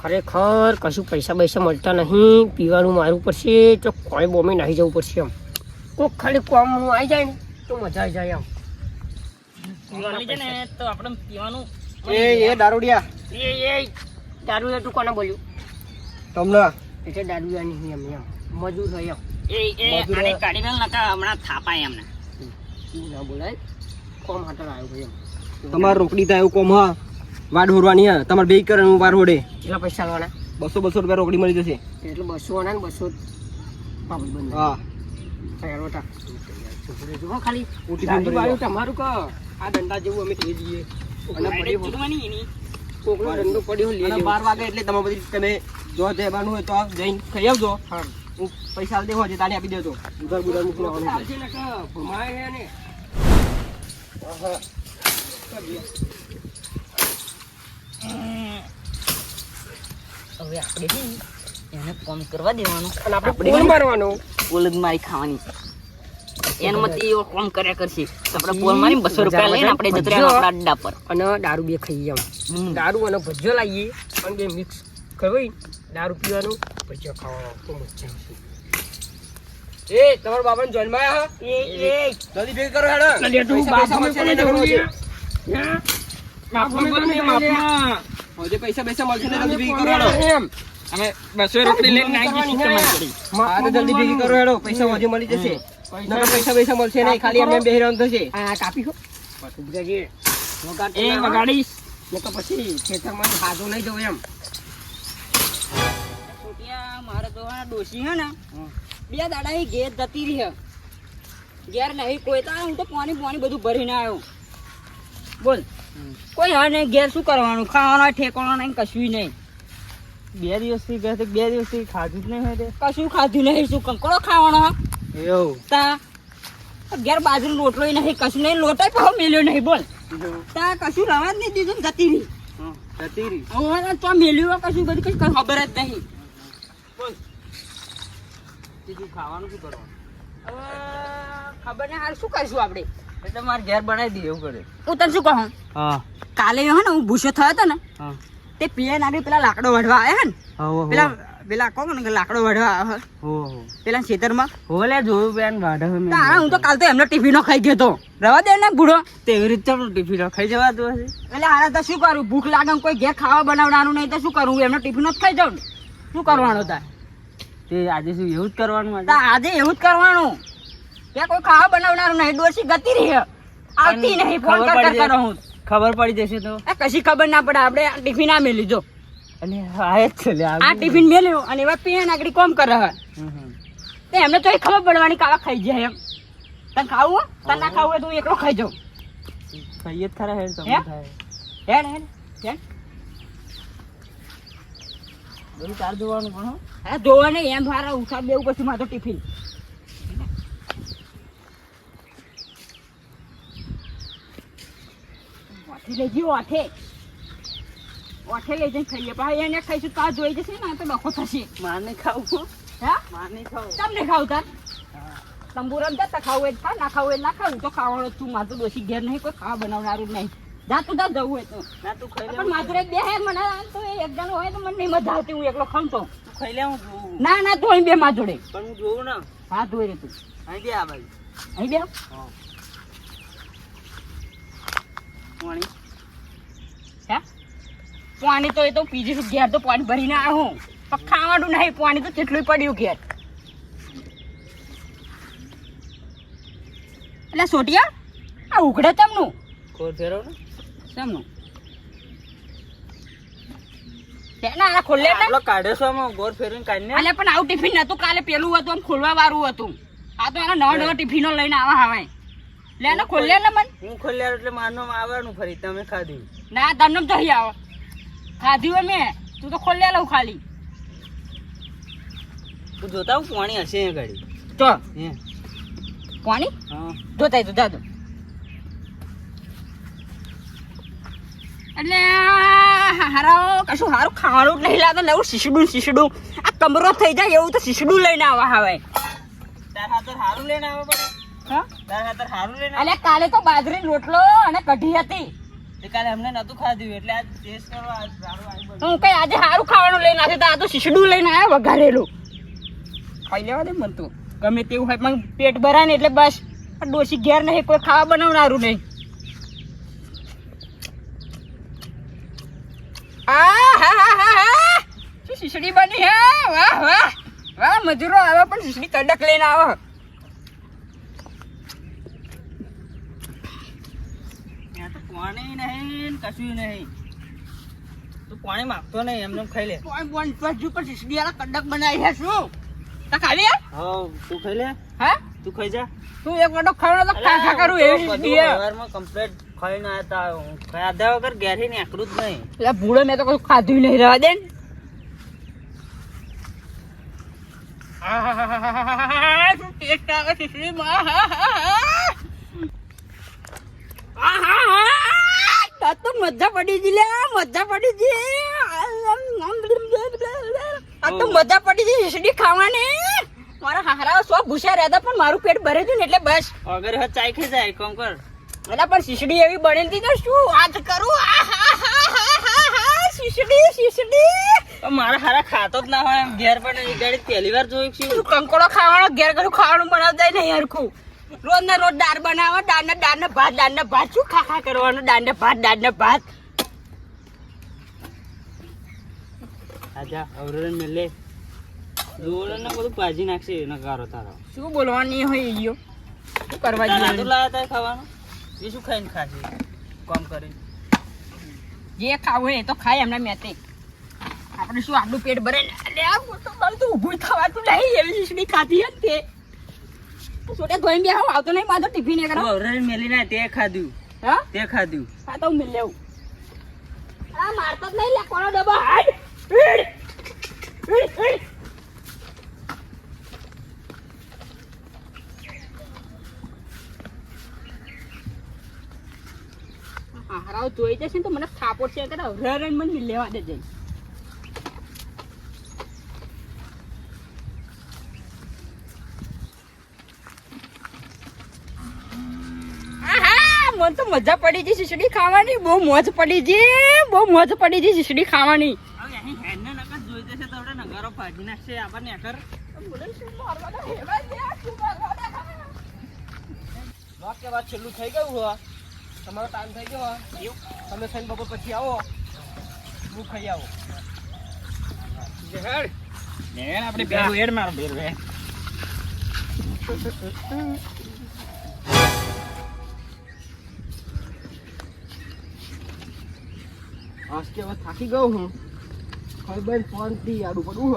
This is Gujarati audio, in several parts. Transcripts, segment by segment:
ખરેખર કશું પૈસા મળતા નહીં, પીવાનું મારવું પડશે તો કોઈ બોમે નાહી જવું પડશે. એમ કોક ખાલી કોમ આવી જાય ને તો મજા આવી જાય. એમ તો આપણે પીવાનું એ દારૂડિયા એ દારૂ તું કોને બોલ્યું? તમને એટલે દારૂ નહીં એમ મજૂર હોય. એ આને કાઢી મેલ નકા હમણાં થાપાય એમને. એવું ના બોલાય, કોમ હાટર આવ્યો ભાઈ. એમ તમારે રોકડી થાય એવું કોમ હા, વાડ હોરવાની હા, તમારે બે કરે હું વાર હોડે. કેટલા પૈસા લેવાના? 200 રૂપિયા રોકડી મળી જશે. એટલે 200 આના ને 200 બાબત બંધ. હા ખાલી ઉઠી દારૂ ભરી વાળું તમારું કહો. આ ધંધા જેવું અમે થઈ જઈએ. અને પડી કોકનો ધંધો પડ્યો લઈ અને લેવો. 12 વાગે એટલે તમે બધી તમે જો જવાનું હોય તો જઈને ખાઈ આવજો. હા હું પૈસા દેવો છે તાને આપી દેજો. ઉધાર બુધાર મૂકીને આવવાનું છે. આવજે ને કે ભમાય હે ને. હવે આપણે છે ને એને કોમ કરવા દેવાનું અને આપણે કોણ મારવાનું? પોલ જ મારી ખાવાની એન મતી એવો કોમ કર્યા કરશે. આપણે પોલ મારી 200 રૂપિયા લઈને આપણે જતા રહેવાનું આપણા અડ્ડા પર. અને દારૂ બે ખાઈએ. એમ દારૂ અને ભજીયો લાવીએ અને બે મિક્સ કરવી. દારૂ પીવાનું, ભજીયો ખાવાનો તો મજા આવશે. એ તમારા બાબાને જોઈનમાં આયા હા? જલ્દી ભેગી કરો હેડો. પૈસા મળશે ને જલ્દી. હજુ પૈસા મળશે ને જલ્દી ભેગી કરો હેડો. અમે 200 રોકડી લઈને આવી જઈશું. હા તો જલ્દી ભેગી કરો હેડો. પૈસા હજુ મળી જશે. નકર પૈસા મળશે નહીં, ખાલી એમ બેહી રહેવાનું થશે. આ કાપી હો એ વગાડીશ નકર પછી ખેતરમાં હાજો લઈ જવું. એમ મારે તો ડોસી હે ને 2 દાડા ઘેર જતી રહી. ઘેર નહીં કોઈ તો હું તો પાણી બધું ભરીને આવ્યો. બોલ કોઈ હા નહીં ઘેર શું કરવાનું? ખાવાના ઠેકાણા નહીં, કશું નહીં. 2 દિવસથી ગયા 2 દિવસથી ખાધું જ નહીં હોય તે. કશું ખાધું નહીં, શું કંકોડો ખાવાનો હા? એવું તા ઘેર બાજરીનો રોટલો નહીં, કશું નહીં, લોટાઈ પાવ મેલ્યો નહીં. બોલ તા કશું રવા જ નહીં દીધું, જતી રહી. જતી રહી. હવે તો મેલ્યું કશું બધી કઈ ખબર જ નહીં. બીજું ખાવાનું શું કરવાનું? હવે ખબર નહીં હાલ શું કરીશું આપણે? એટલે મારે ઘેર બનાવી દઈએ એવું કરે. હું તને શું કહું, હા કાલે હે ને હું ભૂસો થયો હતો ને હા તે પીએ નાખી પેલા લાકડો વઢવા આવ્યા હે ને, પેલા પેલા કહો ને કે લાકડો વઢવા આવ્યા હો પેલા ખેતરમાં. હોલે જોયું બેન વાઢો મે. તારા હું તો કાલ તો એમનો ટિફિનો ખાઈ ગયો તો. રવા દે ને બુડો. તેવી રીતે ટિફિન ખાઈ જવા દો છે. એટલે હારે તો શું કરું? ભૂખ લાગે ને કોઈ ઘેર ખાવા બનાવવાનું નહીં તો શું કરું? એમનો ટિફિનો જ ખાઈ જાઉં ને. શું કરવાનું તાર? તે આજે શું એવું જ કરવાનું? આજે એવું જ કરવાનું કે કોઈ ખાવા બનાવનારું નહીં. ડોસી ગતી રહી આવતી નહીં. ફોન કર કરો હું ખબર પડી જશે તો. કશી ખબર ના પડે. આપણે આ ટિફિન આ મેલી જો. અને આ જ છે આ ટિફિન મેલ્યું અને એવા પીએ નાગડી કોમ કરે હે. તે એમને તો ખબર પડવાની કાવા ખાઈ જાય. એમ તને ખાવું હોય? તને ના ખાવું હોય તો હું એકલો ખાઈ જાઉં. ખાઈએ જ ખરા હેડ હે? તમને થાય. હેડ હેડ હેડ. બધું ચાર જોવાનું પણ હો. હા જોવા નહીં એમ મારા ઉઠા દેવું પછી મારો ટિફિન. ઓઠે લઈ ગયો ઓઠે લઈ જઈને ખાઈએ. પણ એને ખાઈશું તો આ જોઈ જશે ને તો ડખો થશે. માર નહીં ખાવું. હે માર નહીં ખાવું. તમને ખાવું તાર તંબુરમ જતા ખાવું હોય ખા, ના ખાવું હોય ના ખાવું. તો ખાવાનું તું મારે તો ડોસી ઘેર નહીં, કોઈ ખાવા બનાવનારું નહીં. જા તું જા જવું હોય તો. ના તું ખાઈ લે. પણ માત્ર બે હે મને તો એક જણ હોય તો મને નહીં મજા આવતી. હું એકલો ખાઉં તો. તું ખાઈ લે હું જોઉં. ના ના તું અહીં બે માં જોડે. પણ હું જોઉં ને. હા જોઈ રે તું અહીં બે આ બાજુ. અહીં બે. હા. પાણી હે પાણી તો એ તો પીજી ઘેર તો પાણી ભરીને આવ્યો હું. પણ ખાવાનું નહીં, પાણી તો કેટલું પડ્યું ઘેર. એટલે સોટિયા આ ઉઘડે તમનું કોર ફેરવ ને. તમનું ના આ ખોલે ને. આટલો કાઢ્યો છો આમાં ગોર ફેરવીને કાઢીને. અલે પણ આવું ટિફિન નતું કાલે. પેલું હતું આમ ખોલવા વાળું હતું. આ તો એના નવા ટિફિનો લઈને આવા હવે. લે ને ખોલે ને મન. હું ખોલ્યા એટલે મારનો આવવાનું ફરી તમે ખાધું. ના તને તો અહીં આવો ખાધી હોય મેં. તું તો ખોલ્યા લઉં ખાલી. તું જોતા હું પાણી હશે એ ગાડી. તો હે પાણી હા જોતા તું દાદુ. એટલે હારાઓ કશું સારું ખાવાનું જ નહીં લાગે. લેવું શીશડું આ કમરો થઈ જાય એવું તો શીશડું લઈને આવા હવે. તાર હાથર હારું લઈને આવે પડે. હા તાર હાથર હારું લઈને અલે કાલે તો બાજરી રોટલો અને કઢી હતી. કાલે અમને નતું ખાધું એટલે આજ ટેસ્ટ કરવા આજ સારું આવી બન્યું. હું કઈ આજે સારું ખાવાનું લઈને આવ્યો તો આ તો શીશડું લઈને આવ્યો વઘારેલું. ખાઈ લેવા દે મન તું ગમે તેવું હોય પણ પેટ ભરાય ને એટલે બસ આ ડોશી ઘેર નહીં કોઈ ખાવા બનાવનારું નહીં. શું શીશડી બની હે વાહ વાહ વાહ મજૂરો આવે પણ શીશડી કડક લઈને આવે. ત્યાં તો પાણી નહીં કશું નહીં તું પાણી માંગતો નહીં એમને ખાઈ લે. હજુ પણ શીશડી વાળા કડક બનાવી છે શું તા ખાલી હા તું ખાઈ લે. હા તું ખાઈ જા તું એક વડો ખાવાનો તો ખા ખા કરું એવી શીશડી હે. સવારમાં કમ્પ્લીટ ખાઈને આતા ખાધા વગર ઘેરી ને એકરું જ નહીં. એટલે ભૂળો મેં તો કશું ખાધું નહીં રહેવા દે ને. શું ટેસ્ટ આવે શીશડીમાં. તો મજા પડી ગઈ લે મજા પડી ગઈ. આ તો મજા પડી ગઈ શીશડી ખાવાની. મારા હારા સો ભૂસ્યા રહેતા પણ મારું પેટ ભરે છે ને એટલે બસ અગર ચાય ખાઈ જાય કોમ કર. એટલે પણ શીશડી એવી બનેલી તો શું વાત કરું. શીશડી શીશડી મારા હારા ખાતો જ ના હોય ઘેર પણ ગાડી પહેલી વાર જોયું છે. કંકોડો ખાવાનો ઘેર કશું ખાવાનું બનાવતા નહીં હરખું. રોજ ને રોજ દાળ બનાવો દાળ ને ભાત શું ખા કરવાનું દાળ ને ભાત. આજા અવરણ મેલે જોડે ને બધું ભાજી નાખશે નકારો તારો. શું બોલવાની હોય ઈયો શું કરવા જોઈએ લાયા ખાવાનું એ શું ખાઈને ખાશે કામ કરીને. જે ખાવું હોય એ તો ખાય એમના મેતે આપણે શું આટલું પેટ ભરે તો ઊભું થવાતું નહીં એવી શીશડી ખાધી હે તે છોટે ધોઈને બે આવતો નહીં માધો ટિફિન એ કરો મેલી ના તે ખાધું હા તે ખાધું હા તો મિલ લેવું. આ મારતો જ નહીં લે કોનો ડબ્બો હાડ હારાવ જોઈ જશે ને તો મને થાપોટ છે કે રન મને લેવા દે જઈ. મને તો મજા પડી ગઈ શીશડી ખાવાની. બહુ મોજ પડી ગઈ શીશડી ખાવાની. જોઈ જશે તો નગારો ભાજી નાખશે આપણને એકર કે વાત છેલ્લું થઈ ગયું હોય તમારો ટાઈમ થઈ ગયો તમે થઈને બપોર પછી આવો હું ખાઈ આવો. આપણે બેરું હેડ મારો બેરું હે આજ કે હવે થાકી ગયો હું ખાઈ બેન ફોન થી આડું પડું હ.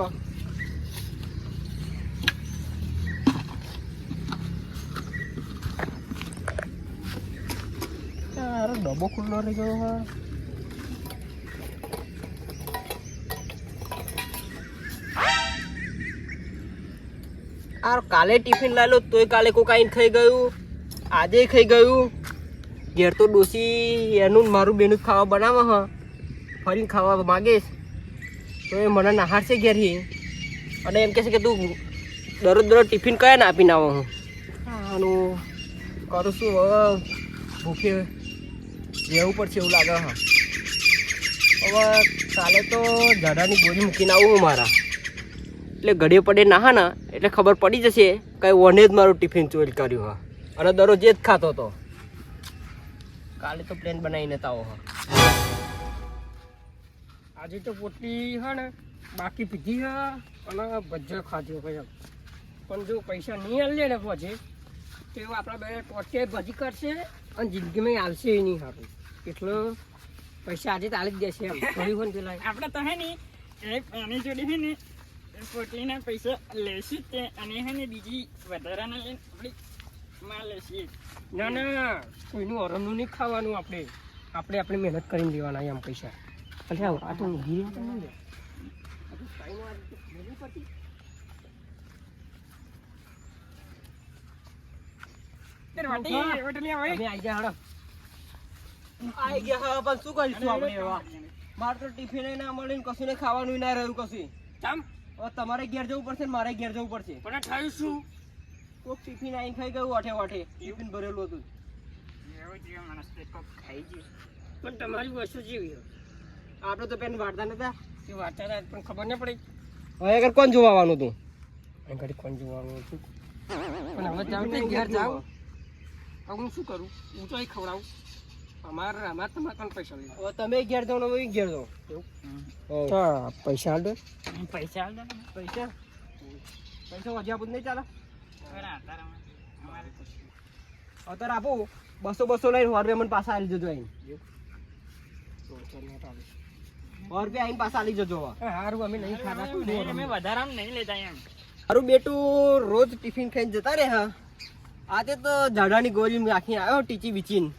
ડબ્બો ખુલ્લો રહી ગયો હા. કાલે ટિફિન લાવ્યો તોય કાલે કોકાઈન ખાઈ ગયું આજે ખાઈ ગયું. ઘેર તો ડોસી એનું મારું બેનું ખાવા બનાવે હ ફરીને ખાવા માગીશ તો એ મને નહારશે ઘેરથી અને એમ કહેશે કે તું દરરોજ ટિફિન કયા ને આપીને આવો હું. આનું કરું શું હવે ભૂખે રહેવું પડશે એવું લાગે હા. હવે કાલે તો ઝાડાની બોરી મૂકીને આવું હું મારા એટલે ઘડીએ પડે નાહા ને એટલે ખબર પડી જશે કે વને જ મારું ટિફિન ચોરી કર્યું હા અને દરરોજ જ ખાતો હતો. કાલે તો પ્લેન બનાવીને આવો હા. આજે તો પોટલી હા ને બાકી પીધી હા અને ભજ્જો ખાધ્યો ભાઈ. પણ જો પૈસા નહીં હાલે ને પછી તો આપણા બે પોતે ભજી કરશે અને જિંદગીમાં આવશે એ નહીં સારું. એટલે પૈસા આજે તાળી જ દેશે એમ થોડી પણ પેલા આપણે તો હે ને એની જોડે છે ને પોટલીના પૈસા લેશું તે અને હે ને બીજી વધારાના લઈને આપણી માં લેશી. ના ના કોઈનું અરમનું નહીં ખાવાનું. આપણે આપણી મહેનત કરીને દેવાના એમ પૈસા. એટલે આ તો ઊંઘી રહ્યા તો નહીં લે ખાવાનું ના રહ્યું કશું. તમારે ઘેર જવું પડશે ને મારે ઘેર જવું પડશે. પણ થયું શું કોક ટિફિન આવીને ખાઈ ગયું વાઠે ટિફિન ભરેલું હતું. ખાઈ ગયું પણ તમારી વસ્તુ જેવી આપણે તો પેન વાળતા નતા. એ વાર્તા પણ ખબર ના પડી. હવે આગળ કોણ જોવાનું તું? અહીં ઘડી કોણ જોવાનું હતું પણ હવે જાવ તે ઘેર જાવ. હવે હું શું કરું? હું તો અહીં ખવડાવું. અમારે તમારે કોણ પૈસા લઈ? હવે તમે ઘેર જાઓ ને હવે ઘેર જાઓ. તો પૈસા હાલ દો. પૈસા આલ દે ને. પૈસા વધ્યા પૂછ નહીં ચાલે. અત્યારે આપો 200 લઈને 100 રૂપિયા મને પાછા આલી જજો અહીં. 100 રૂપિયા આઈને પાછા આલી જજો હવે. સારું અમે નહીં ખાતા. અમે વધારામાં નહીં લેતા એમ. મારું બેટું રોજ ટિફિન ખાઈને જતા રહે હા. આજે તો ઝાડાની ગોળી રાખીને આવ્યો ટીચી બીચીને.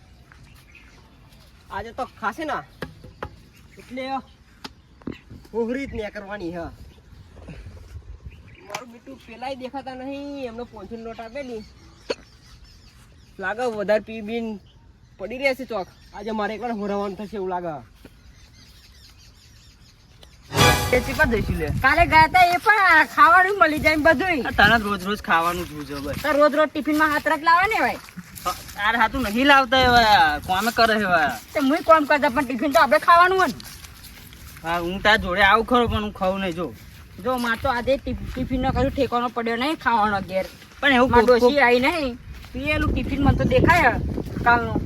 આજે તો ખાશે ના એટલે હોહરી જ ને કરવાની હા. મારું બેટું પેલાય દેખાતા નહીં. એમનો 500 નોટ આપેલી લાગે વધારે પી બીન પડી રહેશે ચોક. આજે મારે એકવાર હોરાવાનું થશે એવું લાગે. કાલે ગયા તા એ પણ ખાવાનું મળી જાય બધું. તને રોજ રોજ ખાવાનું જોજો બસ. તો રોજ રોજ ટિફિન માં હાથ રાખ લાવે ને ભાઈ. તાર હાથું નહીં લાવતા એવા કોમે કરે એવા. તો હું કોમ કરતા પણ ટિફિન તો આપણે ખાવાનું હોય ને. હા હું તાર જોડે આવું ખરો પણ હું ખાવું નહીં. જો માર તો આજે ટિફિન નો કશું ઠેકાનો પડ્યો નહીં ખાવાનો ઘેર. પણ એવું માર ડોશી આવી નહીં પીએલું ટિફિન મને તો દેખાય કાલનું.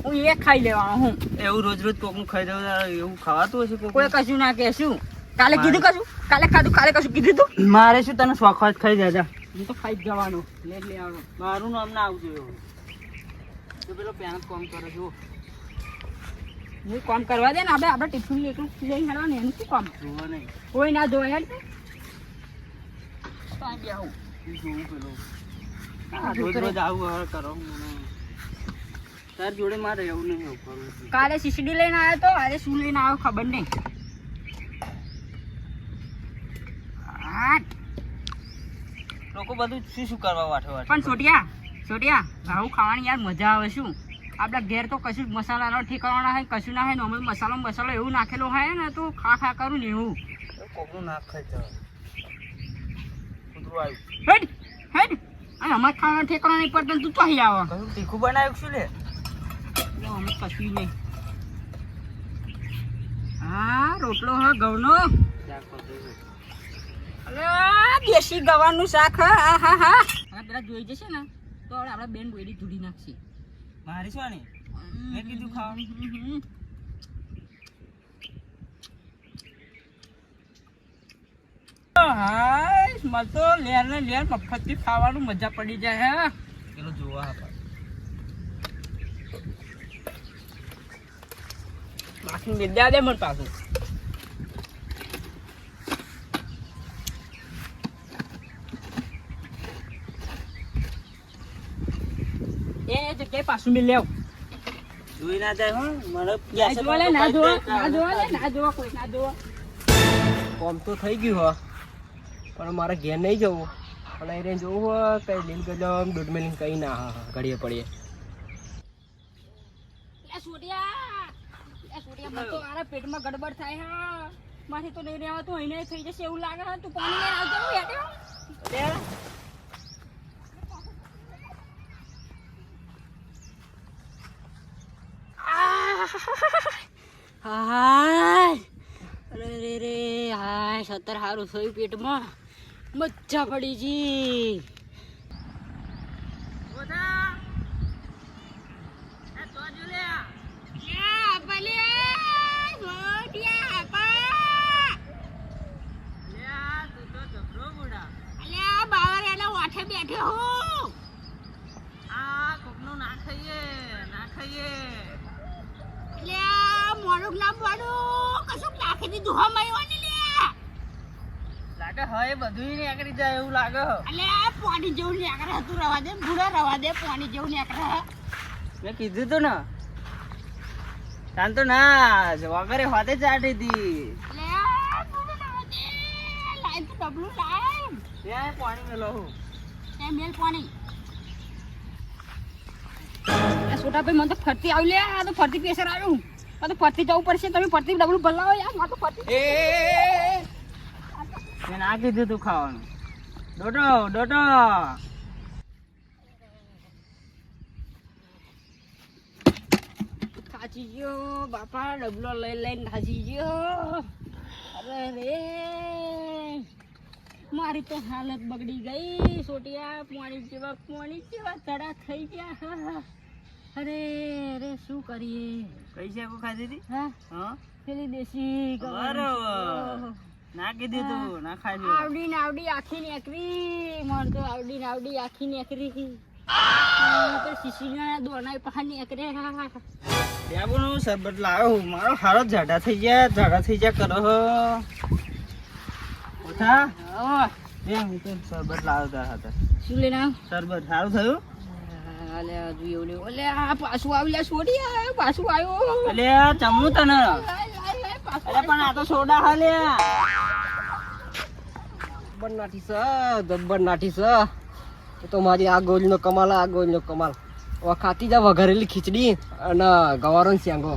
હું એ ખાઈ લેવાનો હું. એવું રોજ રોજ કોકનું ખાઈ દઉં એવું ખાવાતું હશે કોઈ કશું ના કહેશું. કાલે કીધું કશું કાલે ખાધું કાલે કશું કીધું તું. મારે શું તને શોખ જ ખાઈ જાય. હું તો ખાઈ જ જવાનું લે લે આવવાનું. મારું નામ ના આવતું એવું. તો પેલો પેન કોમ કરે જો હું કામ કરવા દે ને આપણે ટિફિન એકલું લઈને હેડવાનું એનું શું કામ. જોવા નહીં કોઈ ના જોવે હેડ તો અહીં બેહું. જોવું પેલું રોજ રોજ આવું હવે કરો. તાર જોડે મારે એવું નહીં એવું કરવું. કાલે સીસીડી લઈને આવ્યો તો આજે શું લઈને આવ્યો ખબર નહીં. લોકો બધું શું કરવા વાઠો પણ છોટિયા ભાવ ખાવાની યાર મજા આવે શું. આપણા ઘેર તો કશું મસાલાનો ઠેકાણો હોય કશું ના હોય નોર્મલ મસાલો એવું નાખેલો હોય ને તો ખા કરું ને એવું. કોકનું નાક ખાઈ જવા કૂતરું આવ્યું. હેડ હેડ અને અમારે ખાવાનો ઠેકાણો નહીં પડતો તું તો અહીં આવો. કયું તીખું બનાવ્યું શું લે? અમે કશું નહીં. હા રોટલો હા ઘઉંનો. અરે દેશી ગવાનું શાક હા હા હા. હવે પેલા જોઈ જશે ને તો આપણે બેન બોયડી ધૂડી નાખશે. મારી શું આની? મેં કીધું ખાવાનું. હાય મને તો લેર ને લેર મફતથી ખાવાનું મજા પડી જાય હે. પેલો જોવા હા બાકી વિદ્યા દે મને પાછું. એ જગ્યાએ પાછું મિલ લેવ. જોઈ ના જાય હું મને ના જોવા કોઈ ના જોવા. કોમ તો થઈ ગયું હો પણ મારે ઘેર નહીં જવું. અને એને જોવું હોય કઈ લીલ ગજમ દૂધ મેલીને કઈ ના હા ઘડીએ પડીએ. મને તો મારા પેટમાં ગડબડ થાય હા. માથી તો નહીં રહેવાતું અહીં થઈ જશે એવું લાગે. તું પાણી લઈને આવજો. હાય અરે રે રે હાય 17 હારું થયું પેટમાં મજા પડી જી. બેઠે હું આ કોકનું ના ખાઈએ લે મોડું ના પડું કશું નાખી દીધું હમાયવાની લે. લાગે હવે બધું નીકળી જાય એવું લાગે. અલે પાણી જેવું નીકળે તું રવા દે ભૂડા રવા દે પાણી જેવું નીકળે. મેં કીધું તું ને તાન તો ના વગરે હોતે ચાટી હતી. અલે ભૂડા રવા દે લાઈન તો ડબલું લાઈન ત્યાં પાણી મેલો હું એ મેલ પાણી. એ છોટા ભાઈ મને તો ફરતી આવી લે. આ તો ફરતી પ્રેશર આવ્યું. આ તો ફરતી જવું પડશે. તમે ફરતી ડબલું ભલાવો યાર. આ તો ફરતી મેં ના કીધું તું ખાવાનું. ડોટો થાચી ગયો બાપા, ડબલો લઈ લઈને થાચી ગયો. અરે રે મારી તો હાલત બગડી ગઈ. સોટિયા પાણી જેવા તડા થઈ ગયા. અરે રે શું કરીએ? કઈ શાકો ખાધી હતી? હા હા પેલી દેશી બરોબર. ના કીધું તું ના ખાઈ આવડી ને આવડી આખી નેકરી. મારે તો આવડી ને આવડી આખી નેકરી. તો શીશીના દોનાય પા નેકરે. બેબુનું શરબત લાવ્યો. મારો હારો જાડા થઈ ગયા કરો હો. ઓછા બે હું તો શરબત લાવ્યો તાર હાથે. શું લઈને આવ? શરબત સારું થયું? અલે હજુ એવું નહીં. ઓલે આ પાછું આવી છોડી પાછું આવ્યો. એટલે ચમનું તને. અરે પણ આ તો સોડા હાલે. જબ્બર નાઠી છે, જબ્બર નાઠી છે. એ તો મારી આ ગોળીનો કમાલ, આ ગોળીનો કમાલ. હવે ખાતી જા વઘારેલી ખીચડી અને ગવારો ને શેંગો.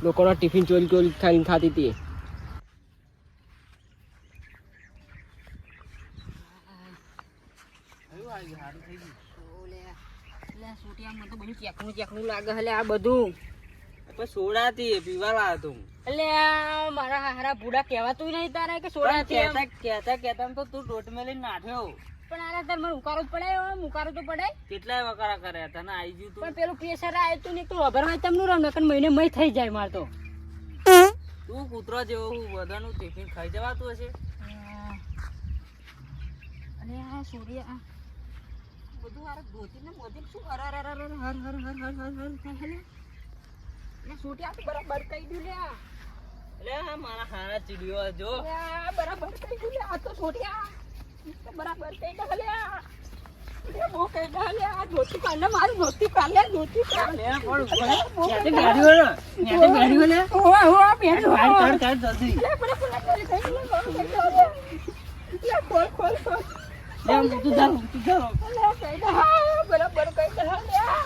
લોકોના ટિફિન ચોરી ચોરી ખાઈને ખાતી હતી. તો બધું ચેકનું લાગે હલે આ બધું. સોડા થી પીવા લાવ્યો તું. એટલે મારા હારા ભૂડા કહેવાતું નહીં તારે કે સોડા કેતા તો તું ટોટ મેલી નાઠ્યો. પણ આના તાર મને ઉકારો જ પડાય. ઉકારો તો પડાય કેટલાય વકારા કર્યા તને આવી ગયું તું. પણ પેલું પ્રેશર આવ્યું તું ને તો ખબર હોય તમને રમ નકર મહિને મય થઈ જાય માર તો. તું કૂતરો જેવો હું બધાનું ટિફિન ખાઈ જવાતું હશે. અને આ સૂર્ય બધું આ ધોતી ને મોતી શું હર હર હર હર હર હર હર હર હર હર થાય હે ને સૂટ્યા તો બરાબર કહી દઉં લે. એટલે આ મારા હારા ચીડિયો જો. આ બરાબર કહી દઉં લે. આ તો સૂટ્યા તો બરાબર કહી દઉં લે. બહુ કહી દઉં લે. આ ધોતી કાઢને મારું ધોતી કાઢે ધોતી કાઢે.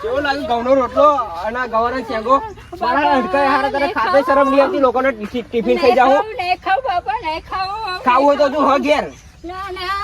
કેવો લાગ્યું ઘઉંનો રોટલો અને આ ગવારો ને શેંગો? મારા હડકાએ હારા તને ખાતે શરમ નહીં આવતી? લોકોને ટિફિન ખાઈ જાઓ. નહીં ખાવ બાપા, નહીં ખાવ. ખાવું હોય તો તું હ ઘેર. ના ના